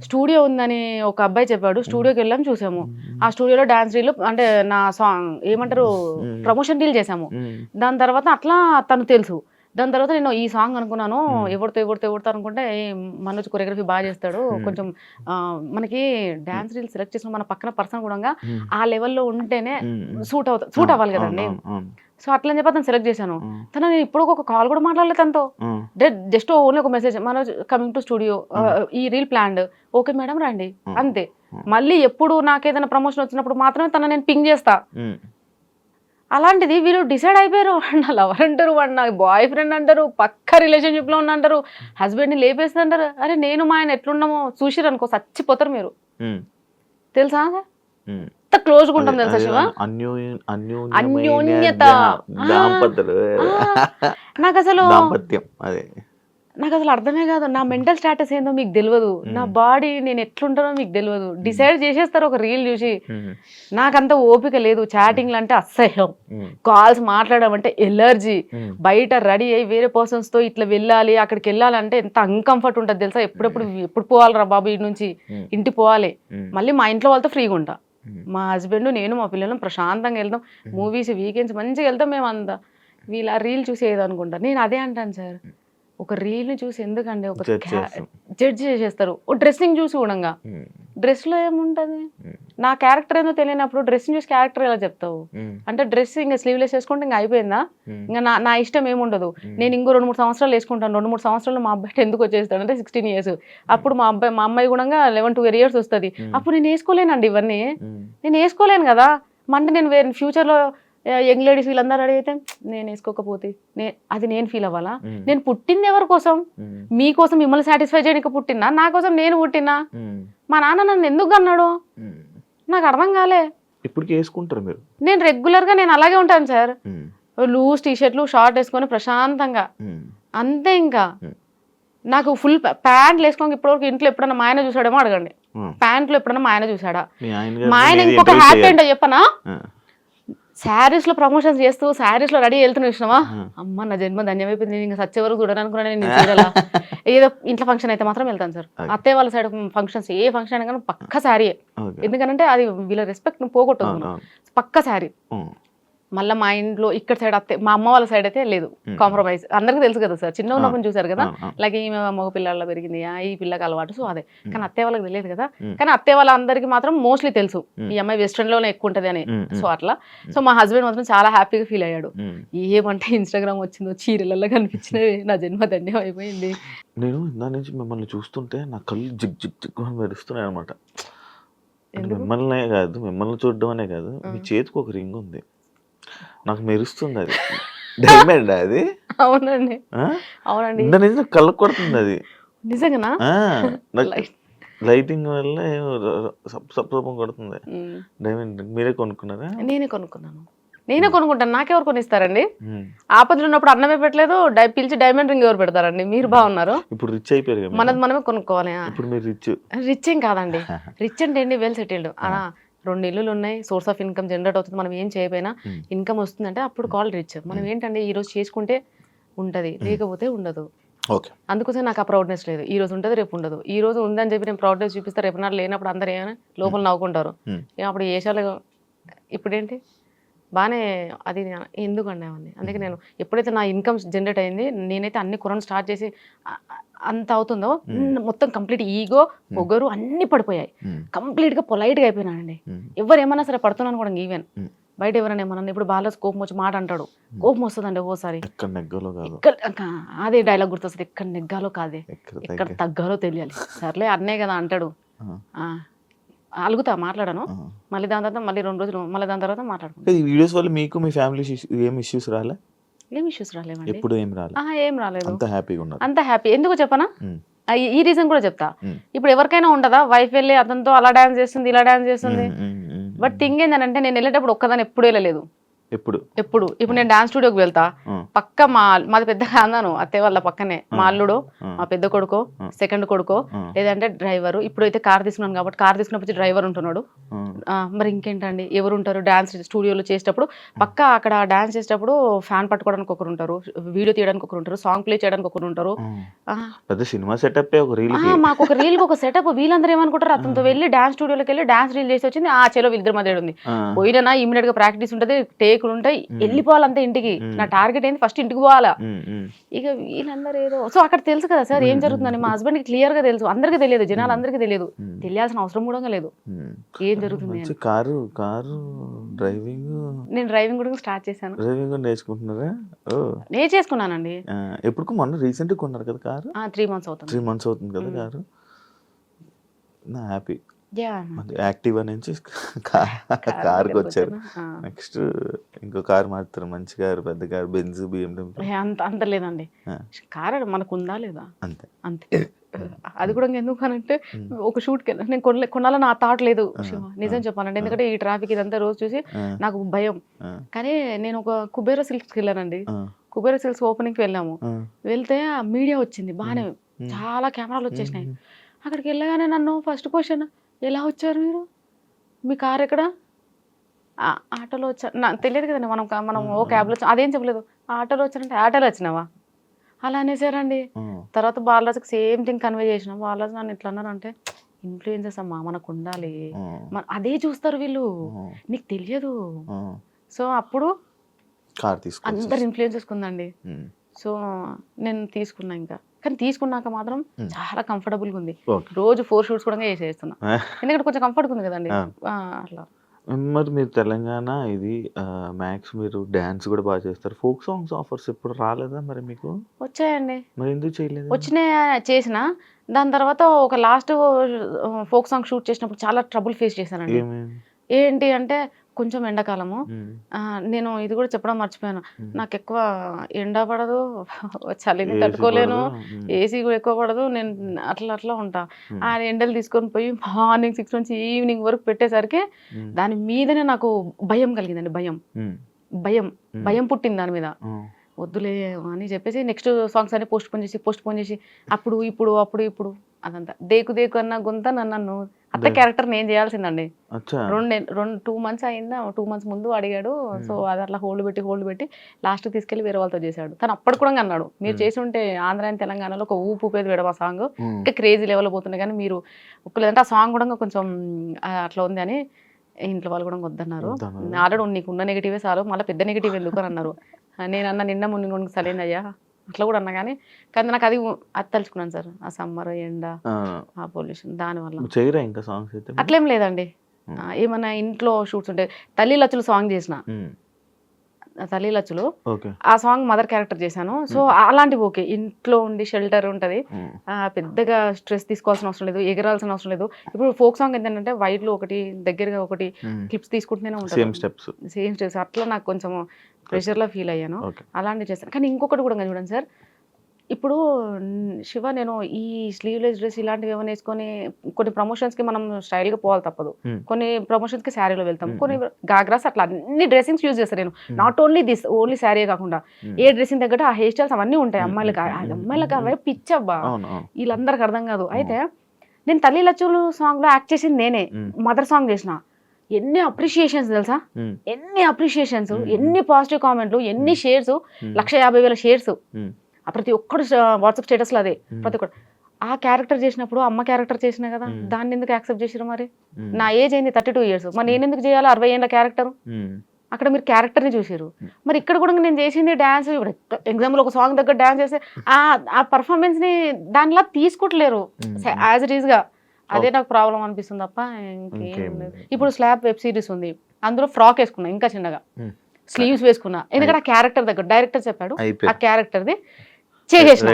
స్టూడియో ఉందని ఒక అబ్బాయి చెప్పాడు, స్టూడియోకి వెళ్ళాము చూసాము. ఆ స్టూడియోలో డాన్స్ రీల్ అంటే నా సాంగ్ ఏమంటారు ప్రమోషన్ డీల్ చేసాము. దాని తర్వాత అట్లా తను తెలుసు. దాని తర్వాత నేను ఈ సాంగ్ అనుకున్నాను, ఎవరితో అనుకుంటే మనోజ్ కొరియోగ్రఫీ బాగా చేస్తాడు, కొంచెం మనకి డాన్స్ రీల్ సెలెక్ట్ చేసిన మన పక్కన పర్సన్ కూడా ఆ లెవెల్లో ఉంటేనే సూట్ అవ్వాలి కదండి. సో అట్లని చెప్పి అతను సెలెక్ట్ చేశాను. తను నేను ఇప్పుడు ఒక కాల్ కూడా మాట్లాడలేదు తనతో, జస్ట్ ఓన్లీ ఒక message, Manoj coming to studio, ఈ రీల్ ప్లాన్డ్, ఓకే మేడం రండి, అంతే. మళ్ళీ ఎప్పుడు నాకేదైనా ప్రమోషన్ వచ్చినప్పుడు మాత్రమే తన నేను పింగ్ చేస్తా. అలాంటిది వీళ్ళు డిసైడ్ అయిపోయారు, నా లవర్ అంటారు, వాడు నా బాయ్ ఫ్రెండ్ అంటారు, పక్క రిలేషన్షిప్ లో ఉన్నా అంటారు, హస్బెండ్ ని లేపేస్తా అంటారు. అరే నేను మా ఆయన ఎట్లున్నామో చూసిరు అనుకో చచ్చిపోతారు మీరు, తెలుసా? ఎంత క్లోజ్ గా ఉంటాం తెలుసా శివ, అన్యోన్యత. నాకు అసలు అర్థమే కాదు, నా మెంటల్ స్టేటస్ ఏందో మీకు తెలియదు, నా బాడీ నేను ఎట్లుంటానో మీకు తెలియదు. డిసైడ్ చేసేస్తారు ఒక రీల్ చూసి. నాకంత ఓపిక లేదు, చాటింగ్లు అంటే అసహ్యం, కాల్స్ మాట్లాడడం అంటే ఎలర్జీ, బయట రెడీ అయ్యి వేరే పర్సన్స్ తో ఇట్లా వెళ్ళాలి అక్కడికి వెళ్ళాలంటే ఎంత అన్కంఫర్ట్ ఉంటుంది తెలుసా. ఎప్పుడు పోవాలిరా బాబు ఇంటి నుంచి, ఇంటికి పోవాలి, మళ్ళీ మా ఇంట్లో వాళ్ళతో ఫ్రీగా ఉంటా. మా హస్బెండ్ నేను మా పిల్లలు ప్రశాంతంగా వెళ్తాం, మూవీస్ వీకెండ్స్ మంచిగా వెళ్తాం మేము అంతా. వీళ్ళు ఆ రీల్ చూసి ఏదనుకుంటా, నేను అదే అంటాను సార్, ఒక రీల్ని చూసి ఎందుకండి ఒక జడ్జ్ చేసేస్తారు. ఓ డ్రెస్సింగ్ చూసి కూడా, డ్రెస్లో ఏముంటుంది, నా క్యారెక్టర్ ఏదో తెలియనప్పుడు డ్రెస్సింగ్ చూసి క్యారెక్టర్ ఎలా చెప్తావు? అంటే డ్రెస్ ఇంకా స్లీవ్లెస్ వేసుకుంటే ఇంకా అయిపోయిందా? ఇంకా నా ఇష్టం ఏముండదు. నేను ఇంకో 2-3 సంవత్సరాలు వేసుకుంటాను, 2-3 సంవత్సరాలు మా అబ్బాయి ఎందుకు వచ్చేస్తాడు అంటే 16 years, అప్పుడు మా అమ్మాయి కూడా 11-12 years వస్తుంది. అప్పుడు నేను వేసుకోలేనండి ఇవన్నీ, నేను వేసుకోలేను కదా. అంటే నేను వేరే ఫ్యూచర్లో యంగ్ లేడీస్ వీళ్ళందరూ అడిగితే నేను వేసుకోకపోతే అది నేను ఫీల్ అవ్వాలా? నేను పుట్టింది ఎవరి కోసం? మీకోసం, మిమ్మల్ని సాటిస్ఫై చేయడానికి పుట్టినా, నా కోసం నేను పుట్టినా? మా నాన్న నన్ను ఎందుకు అన్నాడు? నాకు అర్థం కాలే. ఇప్పటికి వేసుకుంటారు మీరు? నేను రెగ్యులర్గా నేను అలాగే ఉంటాను సార్, ఉమ్, లూజ్ టీషర్ట్లు షార్ట్ వేసుకొని ప్రశాంతంగా ఉమ్, అంతే. ఇంకా ఉమ్, నాకు ఫుల్ ప్యాంట్లు వేసుకోక ఇప్పటివరకు ఇంట్లో ఎప్పుడన్నా మా ఆయన చూసాడేమో అడగండి. ఉమ్. ప్యాంట్లు ఎప్పుడన్నా మా ఆయన చూసాడా? మీ ఆయన మా ఆయన గారిని ఇంకొక interview హ్యాపీ చేయాలి. ఏంటో చెప్పనా, ఆ, శారీస్ లో ప్రమోషన్స్ చేస్తూ శారీస్ లో రెడీ వెళ్తున్నా చూసినావా, ఆ. అమ్మ నా జన్మ ధన్యమైపోయింది, నేను ఇంకా సచ్చే వరకు చూడాలనుకున్నాను నేను చీరలా. ఏదో ఇంట్లో ఫంక్షన్ అయితే మాత్రం వెళ్తాను సార్. Okay. అత్తయ్య వాళ్ళ సైడ్ ఫంక్షన్స్ ఏ ఫంక్షన్ అయినా కానీ పక్క శారీయే. ఓకే. ఎందుకంటే అది వీళ్ళ రెస్పెక్ట్ పోగొట్టదు అవును, మనం. అవును. పక్క శారీ. ఉమ్, మళ్ళీ మా ఇంట్లో ఇక్కడ సైడ్ అత్తే మా అమ్మ వాళ్ళ సైడ్ అయితే లేదు కాంప్రమైజ్. అందరికీ తెలుసు కదా సార్, చిన్న ఉన్నప్పుడు చూసారు కదా, అవును, అవును. అలాగే ఈమె మగ పిల్లల్లో పెరిగింది, ఈ పిల్లకి అలవాటు, సో అదే. కానీ ఉమ్, అత్తయ్య వాళ్ళకి తెలియదు కదా. ఉమ్, కానీ అత్తయ్య వాళ్ళందరికీ మాత్రం మోస్ట్లీ తెలుసు ఉమ్, ఈ అమ్మాయి వెస్ట్రన్ లోనే ఎక్కువ ఉంటది అని. ఉమ్, సో ఉమ్, అట్లా. సో మా హస్బెండ్ మాత్రం చాలా హ్యాపీగా ఫీల్ అయ్యాడు. ఉమ్. ఏమంటే ఇన్స్టాగ్రామ్ వచ్చిందో చీరలలో కనిపించినవి, నా జన్మ ధన్యం అయిపోయింది. నేను ఇందా నుంచి మిమ్మల్ని చూస్తుంటే నా కళ్ళు జిగ్ జిగ్ జిగ్ అని మెరుస్తున్నాయి అనమాట. ఎందుకు? మిమ్మల్నే కాదు, మిమ్మల్ని చూడడం అనే కాదు, మీ చేతికి ఒక రింగ్ ఉంది, నాకు మెరుస్తుంది. అది డైమండ్ అది. అవునండి, ఆ? అవునండి, ఇందా నుంచి కళ్ళకు కొడుతుంది అది. నిజంగానా? ఆ, నాకు Light. లైటింగ్ వల్ల సప్సపం కొడుతుంది. ఉమ్. డైమండ్ రింగ్ మీరే కొనుక్కున్నారా? నేనే కొనుక్కున్నాను, నేనే కొనుక్కుంటాను. నాకెవరు కొనిస్తారండి? ఉమ్. ఆపదలు ఉన్నప్పుడు అన్నమే పెట్టలేదు, పిలిచి డైమండ్ రింగ్ ఎవరు పెడతారండి? మీరు బాగున్నారు. ఇప్పుడు రిచ్ అయిపోయారు కదా మనది మీరు. మనమే కొనుక్కోవాలి. ఇప్పుడు మీరు రిచ్. రిచ్ ఏం కాదండి, రిచ్ అంటే ఏంటి, వెల్ సెటిల్డ్. 2 ఇల్లులు ఉన్నాయి, సోర్స్ ఆఫ్ ఇన్కమ్ జనరేట్ అవుతుంది, మనం ఏం చేయకపోయినా ఇన్కమ్ వస్తుందంటే అప్పుడు కాల్ రిచ్. మనం ఏంటంటే ఈ రోజు చేసుకుంటే ఉంటది, లేకపోతే ఉండదు. ఓకే. అందుకోసం నాకు ఆ ప్రౌడ్నెస్ లేదు. ఈ రోజు ఉంటుంది, రేపు ఉండదు. ఈ రోజు ఉందని చెప్పి నేను ప్రౌడ్నెస్ చూపిస్తే రేపు నాడు లేనప్పుడు అందరూ ఏమైనా లోపల నవ్వుకుంటారు. అప్పుడు ఏషాలు ఇప్పుడేంటి బాగానే అది ఎందుకండి అవన్నీ. అందుకే నేను ఎప్పుడైతే నా ఇన్కమ్ జనరేట్ అయింది, నేనైతే అన్ని కొనడం స్టార్ట్ చేసి అంత అవుతుందో మొత్తం కంప్లీట్ ఈగో పొగరు అన్ని పడిపోయాయి. కంప్లీట్గా పొలైట్గా అయిపోయినానండి. ఎవరు ఏమన్నా సరే పడుతున్నాను కూడా. ఈవెన్ బయట ఎవరైనా ఏమన్నా ఇప్పుడు బాగా కోపం వచ్చి మాట అంటాడు, కోపం వస్తుందండి ఓసారి. ఎక్కడ నెగ్గాలో కాదు, అదే డైలాగ్ గుర్తొస్తుంది, ఎక్కడ నెగ్గాలో కాదే, ఎక్కడ ఎక్కడ తగ్గాలో తెలియాలి. సర్లే అన్నే కదా అంటాడు, అలుగుతా మాట్లాడను. మళ్ళీ దాని తర్వాత మళ్ళీ 2 రోజులు మళ్ళీ దాని తర్వాత మాట్లాడుకుంటాను. ఈ వీడియోస్ వల్ల మీకు మీ ఫ్యామిలీ ఏం ఇష్యూస్ రాలే? ఏం ఇష్యూస్ రాలేవండి, ఎప్పుడు ఏం రాలే, ఏం రాలేదు. అంత హ్యాపీగా ఉన్నారు. అంత హ్యాపీ. ఎందుకు చెప్పనా, ఈ రీజన్ కూడా చెప్తా. మ్మ్. ఇప్పుడు ఎవరికైనా ఉండదా, వైఫ్ వెళ్ళి అతనితో అలా డాన్స్ చేస్తుంది, ఇలా డాన్స్ చేస్తుంది. బట్ థింగ్ ఏంటంటే నేను వెళ్ళేటప్పుడు ఒక్కదాన్ని ఎప్పుడు వెళ్ళలేదు. ఎప్పుడు ఇప్పుడు నేను డాన్స్ స్టూడియోకి వెళ్తా, పక్క మాది పెద్ద కాందాను అత్తయ్య వాళ్ళ పక్కనే, మా అల్లుడు, మా పెద్ద కొడుకో, సెకండ్ కొడుకో, లేదంటే డ్రైవరు. ఇప్పుడైతే కార్ తీసుకున్నాను కాబట్టి కార్ తీసుకున్నప్పుడు డ్రైవర్ ఉంటున్నాడు. మరి ఇంకేంటండి ఎవరు ఉంటారు డాన్స్ స్టూడియోలో చేసేటప్పుడు? పక్క అక్కడ డాన్స్ చేసేటప్పుడు ఫ్యాన్ పట్టుకోవడానికి ఒకరు ఉంటారు, వీడియో తీయడానికి ఒకరు ఉంటారు, సాంగ్ ప్లే చేయడానికి ఒకరు ఉంటారు. పెద్ద సినిమా సెటప్ ఒక రీల్. మాకు ఒక రీల్ ఒక సెటప్. వీళ్ళందరూ ఏమనుకుంటారు, అతనితో వెళ్ళి డాన్స్ స్టూడియోకి వెళ్ళి డాన్స్ రీల్ చేసి వచ్చింది, చెలో వీళ్ళిద్దరి మధ్య ఉంది. పోయినా ఇమీడియట్ గా ప్రాక్టీస్ ఉంటుంది, టేకులు ఉంటాయి, వెళ్ళిపోవాలంతే ఇంటికి. నా టార్గెట్ ఏంది, ఫస్ట్ ఇంటికి పోవాలా. ఇక వీళ్ళందరూ ఏదో. సో అక్కడ తెలుసు కదా సార్ ఏం జరుగుతుందని. మా హస్బెండ్ కి క్లియర్ గా తెలుసు, అందరికీ తెలియదు, జనాలు అందరికీ తెలియదు, తెలియాల్సిన అవసరం కూడా లేదు ఏం జరుగుతుంది అని. కారు డ్రైవింగ్, నేను డ్రైవింగ్ కూడా స్టార్ట్ చేశాను. డ్రైవింగ్ నేర్చుకుంటున్నారా? నేర్చేసుకున్నానండి. ఎప్పుడు మొన్న రీసెంట్ గా కొన్నారు కదా కారు? 3 months అవుతుంది. 3 months అవుతుంది కదా కారు. నా హ్యాపీ. Yeah. యాక్టివా నుంచి కార్కి వచ్చారు. నెక్స్ట్ ఇంకో కార్ మారుతారు, మంచి కారు, పెద్ద కారు, బెంజ్, BMW. అంత లేదండి, కార్ మనకు ఉందా లేదా అంతే అంతే. అది కూడా ఎందుకు అనంటే ఒక షూట్కి వెళ్ళి నేను కొనాలని నా థాట్ లేదు నిజం చెప్పాలంటే. ఎందుకంటే ఈ ట్రాఫిక్ ఇదంతా రోజు చూసి నాకు భయం. కానీ నేను ఒక కుబేరా సిల్క్స్కి వెళ్ళానండి. కుబేరా సిల్క్స్ ఓపెనింగ్కి వెళ్ళాము. వెళ్తే మీడియా వచ్చింది బాగానే, చాలా కెమెరాలు వచ్చేసినాయి. అక్కడికి వెళ్ళగానే నన్ను ఫస్ట్ క్వశ్చన్, ఎలా వచ్చారు మీరు, మీ కార్ ఎక్కడ? ఆటోలో వచ్చారు. నాకు తెలియదు కదండి, మనం ఓ క్యాబ్లో వచ్చా, అదేం చెప్పలేదు. ఆటోలో వచ్చారంటే ఆటోలో వచ్చినావా అలా అనేసారండి. తర్వాత బాలరాజుకి సేమ్ థింగ్ కన్వే చేసిన. బాలరాజు నన్ను ఇట్లా అన్నారంటే, ఇన్ఫ్లుయెన్సెస్ అమ్మా మనకు ఉండాలి, అదే చూస్తారు వీళ్ళు, నీకు తెలియదు. సో అప్పుడు అందరు ఇన్ఫ్లుయెన్సెస్ ఉందండి. సో నేను తీసుకున్నా ఇంకా. కానీ తీసుకున్నాక మాత్రం చాలా కంఫర్టబుల్గా ఉంది. రోజు 4 షూట్స్ కూడా చేసేస్తున్నా, ఎందుకంటే కొంచెం కంఫర్ట్గా ఉంది కదండి అట్లా. మరి మీరు తెలంగాణ ఇది మ్యాక్స్ మీరు డాన్స్ కూడా బాగా చేస్తారు. ఫోక్ సాంగ్స్ ఆఫర్స్ ఎప్పుడు రాలేదా మరి మీకు? వచ్చాయండి. మరి ఎందుకు చేయలేదు? వచ్చినాయి, చేసిన. దాని తర్వాత ఒక లాస్ట్ ఫోక్ సాంగ్ షూట్ చేసినప్పుడు చాలా ట్రబుల్ ఫేస్ చేశానండి. ఏంటి అంటే కొంచెం ఎండాకాలము. నేను ఇది కూడా చెప్పడం మర్చిపోయాను. నాకు ఎక్కువ ఎండ పడదు, చలిని తట్టుకోలేను, ఏసీ కూడా ఎక్కువ పడదు. నేను అట్లా ఉంటా. ఆ ఎండలు తీసుకొని పోయి మార్నింగ్ 6 నుంచి ఈవినింగ్ వరకు పెట్టేసరికి దాని మీదనే నాకు భయం కలిగిందండి. భయం భయం పుట్టింది దాని మీద. వద్దులే అని చెప్పేసి నెక్స్ట్ సాంగ్స్ అన్ని పోస్ట్ పోన్ చేసి అప్పుడు ఇప్పుడు అదంతా దేకు అన్న గొంత నన్ను అత్త క్యారెక్టర్ నేను చేయాల్సిందండి. 2 months అయిందా, 2 months ముందు అడిగాడు. సో అది అట్లా హోల్డ్ పెట్టి లాస్ట్ తీసుకెళ్లి వేరే వాళ్ళతో చేశాడు. తను అప్పుడు కూడా అన్నాడు, మీరు చేసి ఉంటే ఆంధ్ర అండ్ తెలంగాణలో ఒక ఊపేది వేయడం ఆ సాంగ్ ఇంకా క్రేజీ లెవెల్ పోతున్నాయి, కానీ మీరు ఒప్పులేదంటే ఆ సాంగ్ కూడా కొంచెం అట్లా ఉంది అని ఇంట్లో వాళ్ళు కూడా వద్దన్నారు. ఆల్రెడీ నీకు ఉన్న నెగిటివే చాలు, మళ్ళీ పెద్ద నెగిటివ్ ఎందుకు అని అన్నారు. నేనన్నా నిన్న ముందు సరైన అయ్యా అట్లా కూడా అన్నా, కానీ నాకు అది తలుచుకున్నాను సార్. ఆ సమ్మర్ ఎండ, ఆ పొల్యూషన్, దానివల్ల ఇంకా సాంగ్స్ అయితే అట్లేం లేదండి. ఏమన్నా ఇంట్లో షూట్స్ ఉంటాయి. తల్లి లచ్చులు సాంగ్ చేసిన, తల్లి లచ్చులు ఆ సాంగ్ మదర్ క్యారెక్టర్ చేశాను. సో అలాంటివి ఓకే, ఇంట్లో ఉండి షెల్టర్ ఉంటది, పెద్దగా స్ట్రెస్ తీసుకోవాల్సిన అవసరం లేదు, ఎగరాల్సిన అవసరం లేదు. ఇప్పుడు ఫోక్ సాంగ్ ఏంటంటే వైడ్లు ఒకటి దగ్గరగా ఒకటి క్లిప్స్ తీసుకుంటూనే ఉంటాను, సేమ్ స్టెప్స్. అట్లా నాకు కొంచెం ప్రెషర్లో ఫీల్ అయ్యాను. అలాంటివి చేస్తాను. కానీ ఇంకొకటి కూడా చూడండి సార్, ఇప్పుడు శివ నేను ఈ స్లీవ్లెస్ డ్రెస్ ఇలాంటివి ఏమైనా వేసుకొని కొన్ని ప్రమోషన్స్కి మనం స్టైల్గా పోవాలి తప్పదు. కొన్ని ప్రమోషన్స్కి శారీలో వెళ్తాం, కొన్ని గాగ్రాస్, అట్లా అన్ని డ్రెస్సింగ్స్ యూజ్ చేస్తాను నేను. నాట్ ఓన్లీ శారీ కాకుండా ఏ డ్రెస్సింగ్ తగ్గట్టు ఆ హెయిర్ స్టైల్స్ అవన్నీ ఉంటాయి. అమ్మాయిలకు అవే పిచ్చబ్బా, వీళ్ళందరికి అర్థం కాదు. అయితే నేను తల్లి లచ్చులు సాంగ్ లో యాక్ట్ చేసింది నేనే, మదర్ సాంగ్ చేసిన. ఎన్ని అప్రిషియేషన్స్ తెలుసా, ఎన్ని అప్రిషియేషన్స్, ఎన్ని పాజిటివ్ కామెంట్లు, ఎన్ని షేర్స్, 150,000 షేర్స్. ప్రతి ఒక్కడు వాట్సాప్ స్టేటస్లో అదే, ప్రతి ఒక్కడు. ఆ క్యారెక్టర్ చేసినప్పుడు అమ్మ క్యారెక్టర్ చేసినా కదా, దాన్ని ఎందుకు యాక్సెప్ట్ చేసిరు మరి? నా ఏజ్ అయింది 32 years, మరి నేను ఎందుకు చేయాలి 60 ఏళ్ళ క్యారెక్టర్? అక్కడ మీరు క్యారెక్టర్ని చూసారు. మరి ఇక్కడ కూడా నేను చేసింది డ్యాన్స్. ఇప్పుడు ఎగ్జాంపుల్ ఒక సాంగ్ దగ్గర డ్యాన్స్ చేస్తే ఆ పర్ఫార్మెన్స్ని దానిలా తీసుకోవట్లేరు యాజ్ ఇట్ ఈస్గా. అదే నాకు ప్రాబ్లం అనిపిస్తుంది తప్ప ఇంకేం లేదు. ఇప్పుడు స్లాబ్ వెబ్ సిరీస్ ఉంది, అందులో ఫ్రాక్ వేసుకున్నా, ఇంకా చిన్నగా స్లీవ్స్ వేసుకున్నా, ఎందుకంటే ఆ క్యారెక్టర్ దగ్గర డైరెక్టర్ చెప్పాడు ఆ క్యారెక్టర్ది చేసేసిన.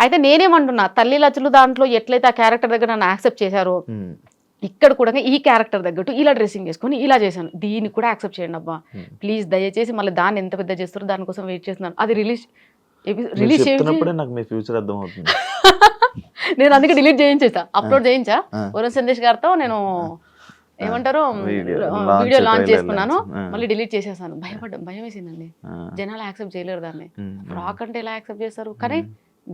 అయితే నేనేమంటున్నా, తల్లి లచ్చులు దాంట్లో ఎట్లయితే ఆ క్యారెక్టర్ దగ్గర నన్ను యాక్సెప్ట్ చేశారో, ఇక్కడ కూడా ఈ క్యారెక్టర్ తగ్గట్టు ఇలా డ్రెస్సింగ్ చేసుకొని ఇలా చేశాను. దీన్ని కూడా యాక్సెప్ట్ చేయండి అబ్బా ప్లీజ్, దయచేసి. మళ్ళీ దాన్ని ఎంత పెద్ద చేస్తారో దానికోసం వెయిట్ చేస్తున్నాను. అది రిలీజ్ నేను అందుకే డిలీట్ చేయించేసా, అప్లోడ్ చేయించా. వరుణ్ సందేశ్ గారితో నేను ఏమంటారు వీడియో లాంచ్ చేసుకున్నాను, మళ్ళీ డిలీట్ చేసేసాను. భయం వేసిందండి, జనాలు యాక్సెప్ట్ చేయలేరు దాన్ని. ఫ్రాక్ అంటే ఎలా యాక్సెప్ట్ చేస్తారు? కానీ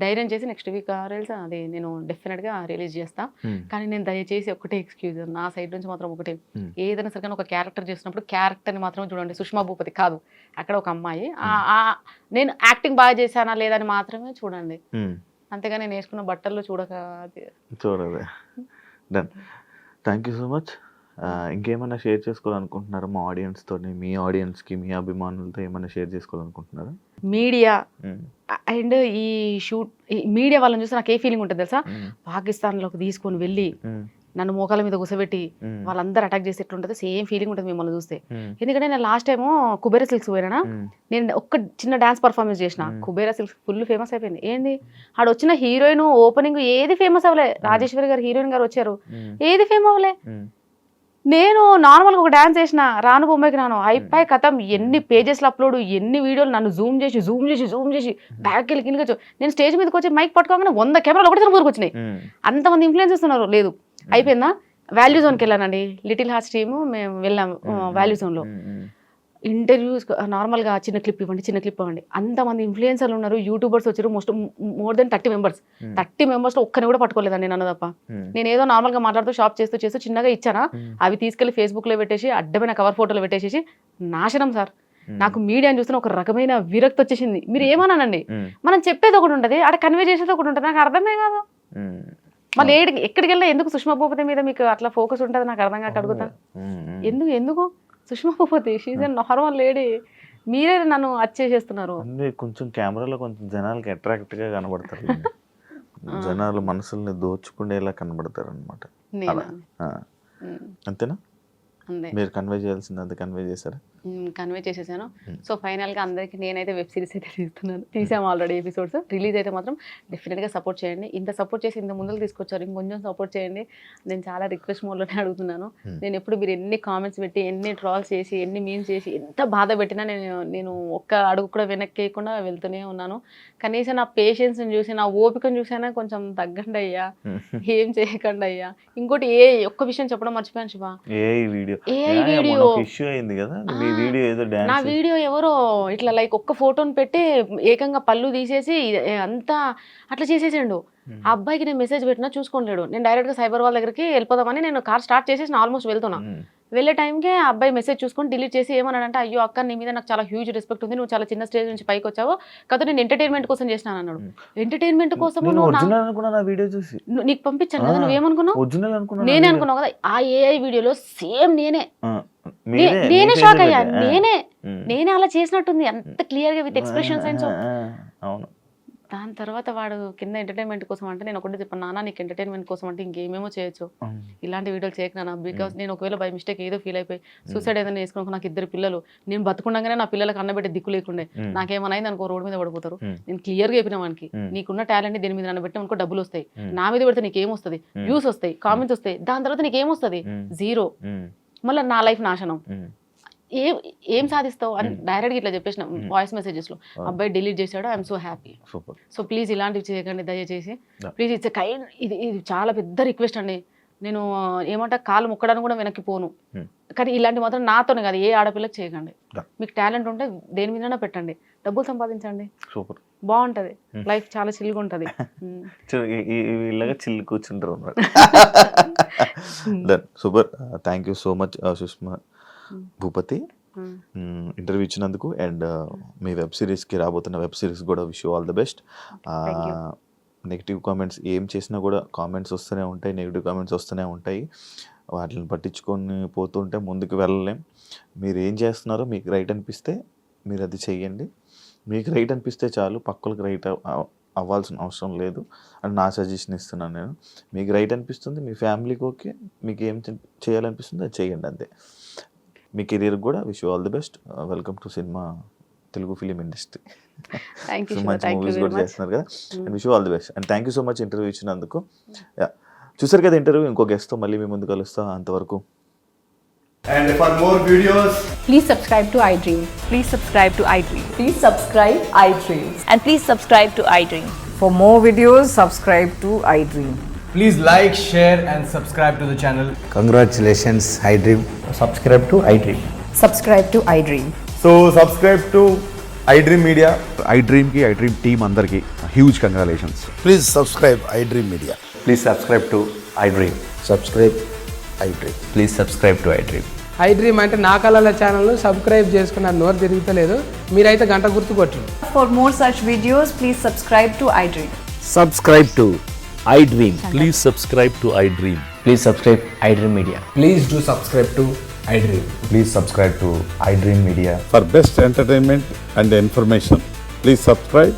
ధైర్యం చేసి నెక్స్ట్ వీక్ రీల్స్ అది నేను డెఫినెట్గా రిలీజ్ చేస్తా. కానీ నేను దయచేసి ఒకటే ఎక్స్క్యూజ్ నా సైడ్ నుంచి మాత్రం ఒకటే, ఏదైనా సరిగ్గా ఒక క్యారెక్టర్ చేసినప్పుడు క్యారెక్టర్ని మాత్రం చూడండి. సుష్మా భూపతి కాదు, అక్కడ ఒక అమ్మాయి, నేను యాక్టింగ్ బాగా చేశానా లేదని మాత్రమే చూడండి, అంతేగా నేను వేసుకున్న బట్టల్లో చూడదే. Thank you so much. ఇంకేమైనా షేర్ చేసుకోవాలనుకుంటున్నారా మా ఆడియన్స్ తోని, మీ ఆడియన్స్ కి, మీ అభిమానులతో ఏమైనా షేర్ చేసుకోవాలనుకుంటున్నారా? మీడియా అండ్ ఈ షూట్, మీడియా వాళ్ళని చూస్తే నాకు ఏ ఫీలింగ్ ఉంటుంది తెలుసా, పాకిస్తాన్లోకి తీసుకొని వెళ్ళి నన్ను మోకాల మీద కూసబెట్టి వాళ్ళందరూ అటాక్ చేసి ఎట్లుంటుంది సేమ్ ఫీలింగ్ ఉంటుంది మిమ్మల్ని చూస్తే. ఎందుకంటే నేను లాస్ట్ టైము కుబేరా సిల్క్స్ పోయినా, నేను ఒక్క చిన్న డాన్స్ పర్ఫార్మెన్స్ చేసిన, కుబేరా సిల్క్స్ ఫుల్ ఫేమస్ అయిపోయింది. ఏంది ఆడ వచ్చిన హీరోయిన్ ఓపెనింగ్ ఏది ఫేమస్ అవ్వలే, రాజేశ్వరి గారు హీరోయిన్ గారు వచ్చారు, ఏది ఫేమ్ అవ్వలే. నేను నార్మల్గా ఒక డ్యాన్స్ చేసిన, రాను బొమ్మకి రాను అయిపోయి కథం, ఎన్ని పేజెస్లో అప్లోడ్, ఎన్ని వీడియోలు, నన్ను జూమ్ చేసి బ్యాక్ వెళ్ళి కిందకి. నేను స్టేజ్ మీదకి వచ్చి మైక్ పట్టుకోగానే 100 కెమెరాలు ఒకటి ముందుకు వచ్చినాయి. అంతమంది ఇన్ఫ్లుయెన్స్ ఇస్తున్నారు. లేదు అయిపోయిందా, వాల్యూ జోన్కి వెళ్ళానండి, లిటిల్ హార్ట్స్ టీము మేము వెళ్ళాము వాల్యూ జోన్లో. ఇంటర్వ్యూస్ నార్మల్గా చిన్న క్లిప్ ఇవ్వండి, అంతమంది ఇన్ఫ్లుయెన్సర్లు ఉన్నారు, యూట్యూబర్స్ వచ్చారు, మోర్ దెన్ 30 members. 30 members ఒక్కని కూడా పట్టుకోలేదండి నన్ను తప్ప. నేను ఏదో నార్మల్గా మాట్లాడుతూ షాప్ చేస్తూ చిన్నగా ఇచ్చానా, అవి తీసుకెళ్లి ఫేస్బుక్లో పెట్టేసి అడ్డమైన కవర్ ఫోటోలు పెట్టేసి నాశనం సార్. నాకు మీడియాని చూస్తున్న ఒక రకమైన విరక్తి వచ్చేసింది. మీరు ఏమన్నానండి, మనం చెప్పేది ఒకటి ఉంటుంది, అక్కడ కన్వే చేసేది ఒకటి ఉంటుంది, నాకు అర్థమే కాదు. మళ్ళీ ఎక్కడికి వెళ్ళినా ఎందుకు సుష్మా భూపతి మీద మీకు అట్లా ఫోకస్ ఉంటుంది నాకు అర్థం కాక అడుగుతా. ఎందుకు Sushma Bhupathi, she's a normal lady, మీరే నన్ను చేస్తున్నారు. కొంచెం కెమెరాలో కొంచెం జనాలకి అట్రాక్ట్ గా కనబడతారు, జనాలు మనసుల్ని దోచుకునేలా కనబడతారు అనమాట. అంతేనా? అంతే. మీరు కన్వే చేయాల్సిందంత కన్వే చేశారా? కన్వే చేసేసాను. సో ఫైనల్గా అందరికీ నేనైతే వెబ్ సిరీస్ అయితే తీసాము ఆల్రెడీ ఎపిసోడ్స్. రిలీజ్ అయితే మాత్రం డెఫినెట్గా సపోర్ట్ చేయండి. ఇంత సపోర్ట్ చేసి ఇంత ముందుకు తీసుకొచ్చారు, ఇంకొంచెం సపోర్ట్ చేయండి. నేను చాలా రిక్వెస్ట్ మోడ్లోనే అడుగుతున్నాను. నేను ఎప్పుడు మీరు ఎన్ని కామెంట్స్ పెట్టి, ఎన్ని ట్రాల్స్ చేసి, ఎన్ని మీమ్స్ చేసి, ఎంత బాధ పెట్టినా నేను ఒక్క అడుగు కూడా వెనక్కేయకుండా వెళ్తూనే ఉన్నాను. కనీసం నా పేషెన్స్ని చూసి, నా ఓపికను చూసైనా కొంచెం తగ్గండి అయ్యా, ఏం చేయకండి అయ్యా. ఇంకోటి ఒక్క విషయం చెప్పడం మర్చిపోయాను శివ. ఇష్యూ అయింది కదా మీ వీడియో, ఏదో నా వీడియో ఎవరో ఇట్లా లైక్ ఒక్క ఫోటోని పెట్టి ఏకంగా పళ్ళు తీసేసి అంతా అట్లా చేసేసిండు. ఆ అబ్బాయికి నేను మెసేజ్ పెట్టినా చూసుకోలేడు. నేను డైరెక్ట్గా సైబర్ వాళ్ళ దగ్గరికి వెళ్ళిపోదామని నేను కార్ స్టార్ట్ చేసేసి ఆల్మోస్ట్ వెళ్తున్నా. వెళ్ళే టైంకే ఆ అబ్బాయి మెసేజ్ చూసుకొని డిలీట్ చేసి ఏమన్నాడంటే, అయ్యో అక్క నీ మీద నాకు చాలా హ్యూజ్ రెస్పెక్ట్ ఉంది, నువ్వు చాలా చిన్న స్టేజ్ నుంచి పైకి వచ్చావు కదా, నేను ఎంటర్టైన్మెంట్ కోసం చేసినాను అన్నాడు. ఎంటర్టైన్మెంట్ కోసం నీకు పంపించాను కదా, నువ్వేమనుకున్నావు? నేనే అనుకున్నావు కదా. ఆ ఏఐ వీడియోలో సేమ్ నేనే షాక్ అయ్యా. నేనే అలా చేసినట్టుంది, అంత క్లియర్ గా విత్ ఎక్స్ప్రెషన్స్ అండ్ సో. దాని తర్వాత వాడు కింద ఎంటర్టైన్మెంట్ కోసం అంటే నేను ఒకటి చెప్పాను, నాన్న నీకు ఎంటర్టైన్మెంట్ కోసం అంటే ఇంకేమేమో చేయొచ్చు, ఇలాంటి వీడియోలు చేయకనా, బికాస్ నేను ఒకవేళ బై మిస్టేక్ ఏదో ఫీల్ అయిపోయి సూసైడ్ ఏదైనా చేసుకున్నాక నాకు 2 పిల్లలు, నేను బతుకుండగానే నా పిల్లలకు అన్నబెట్టే దిక్కు లేకుండే, నాకేమైనా అయింది అనుకో రోడ్డు మీద పడిపోతారు. నేను క్లియర్గా చెప్పిన వానికి, నీకున్న టాలెంట్ దీని మీద నన్ను పెట్టిన అనుకో డబ్బులు వస్తాయి, నా మీద పెడితే నీకేమొస్తుంది, వ్యూస్ వస్తాయి, కామెంట్స్ వస్తాయి, దాని తర్వాత నీకేమొస్తుంది, 0. మళ్ళీ నా లైఫ్ నాశనం. ఏం సాధిస్తావు అని డైరెక్ట్గా ఇట్లా చెప్పేసిన వాయిస్ మెసేజెస్లో. అబ్బాయి డిలీట్ చేశాడు, I'm so happy. So please ఇలాంటివి చేయకండి దయచేసి, ప్లీజ్. ఇట్స్ కైండ్, ఇది చాలా పెద్ద రిక్వెస్ట్ అండి. నేను ఏమంటా కాలు ముక్కడానికి కూడా వెనక్కి పోను, కానీ ఇలాంటి మాత్రం నాతోనే కాదు, ఏ ఆడపిల్లకి చేయకండి. మీకు టాలెంట్ ఉంటే దేని మీదైనా పెట్టండి, డబ్బులు సంపాదించండి, బాగుంటది లైఫ్, చాలా చిల్లుగా ఉంటది. చిల్లు కూర్చుంటారు. Super, thank you so much Sushma Bhupathi interview ఇచ్చినందుకు. అండ్ మీ వెబ్ సిరీస్కి రాబోతున్న వెబ్ సిరీస్ కూడా wish you all the best. Negative comments ఏం చేసినా కూడా కామెంట్స్ వస్తూనే ఉంటాయి, నెగిటివ్ కామెంట్స్ వస్తూనే ఉంటాయి. వాటిని పట్టించుకొని పోతుంటే ముందుకు వెళ్ళలేం. మీరు ఏం చేస్తున్నారో మీకు రైట్ అనిపిస్తే మీరు అది చెయ్యండి. మీకు రైట్ అనిపిస్తే చాలు, పక్కలకు రైట్ అవ్వాల్సిన అవసరం లేదు అని నా సజెషన్ ఇస్తున్నాను నేను. మీకు రైట్ అనిపిస్తుంది, మీ ఫ్యామిలీకి ఓకే, మీకు ఏం చేయాలనిపిస్తుంది అది చేయండి అంతే. మీ కెరీర్ కూడా wish you all the best. Welcome to cinema Telugu film industry. మంచి మూవీస్ కూడా చేస్తున్నారు కదా, and wish you all the best. And thank you so much interview ఇచ్చినందుకు. చూసారు కదా ఇంటర్వ్యూ, ఇంకో గెస్ట్తో మళ్ళీ మీ ముందు కలుస్తా. అంతవరకు. And for more videos, please subscribe to iDream. Please subscribe to iDream. Please subscribe iDream. And please subscribe to iDream. For more videos, subscribe to iDream. please like, share and subscribe to the channel. Congratulations, iDream. Subscribe to iDream. Subscribe to iDream. So subscribe to iDream Media. iDream team andarki huge congratulations. Please subscribe iDream Media. Please subscribe to iDream. Subscribe iDream. Please subscribe to iDream. iDream అంటే నా కళల ఛానల్ను subscribe చేసుకున్న నోరు తిరుగుతలేదు, మీరైతే గంట గుర్తు కొట్టండి. For more such videos, please subscribe to iDream. Subscribe to iDream. Please subscribe to iDream. Please subscribe iDream Media. Please do subscribe to iDream. Please subscribe to iDream Media. For best entertainment and information, please subscribe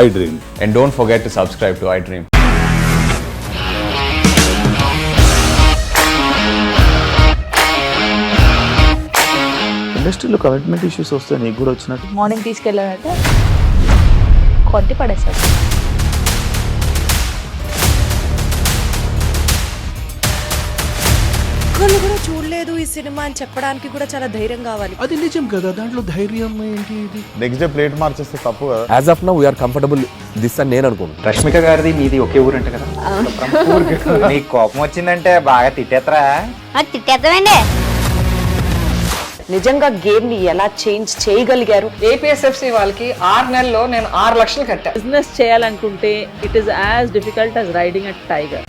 iDream. And don't forget to subscribe to iDream. ఇండస్ట్రీలో commitment issues వస్తే నీకు కూడా వచ్చినట్టు? Morning తీసుకెళ్ళాడంటే కొట్టి పడేస్తాడు. ఒక్కళ్ళు కూడా చూడలేదు ఈ సినిమా అని చెప్పడానికి కూడా చాలా ధైర్యం కావాలి. అది నిజం కదా, దాంట్లో ధైర్యం ఏంటి? నెక్స్ట్ డే ప్లేట్ మార్చేస్తే తప్పు కదా. As of now we are comfortable this అని నేను అనుకోను. రష్మిక గారిది మీది ఒకే ఊరంట కదా? నీకు కోపం వచ్చిందంటే బాగా తిట్టేత్తరా? తిట్టేద్దామండి. నిజంగా గేమ్ ని ఎలా చేంజ్ చేయగలిగారు? ఏపీఎస్ఎఫ్సి వాళ్ళకి 6 నెలల్లో నేను 6 లక్షలు కట్టా. బిజినెస్ చేయాలనుకుంటే it is as difficult as riding a tiger.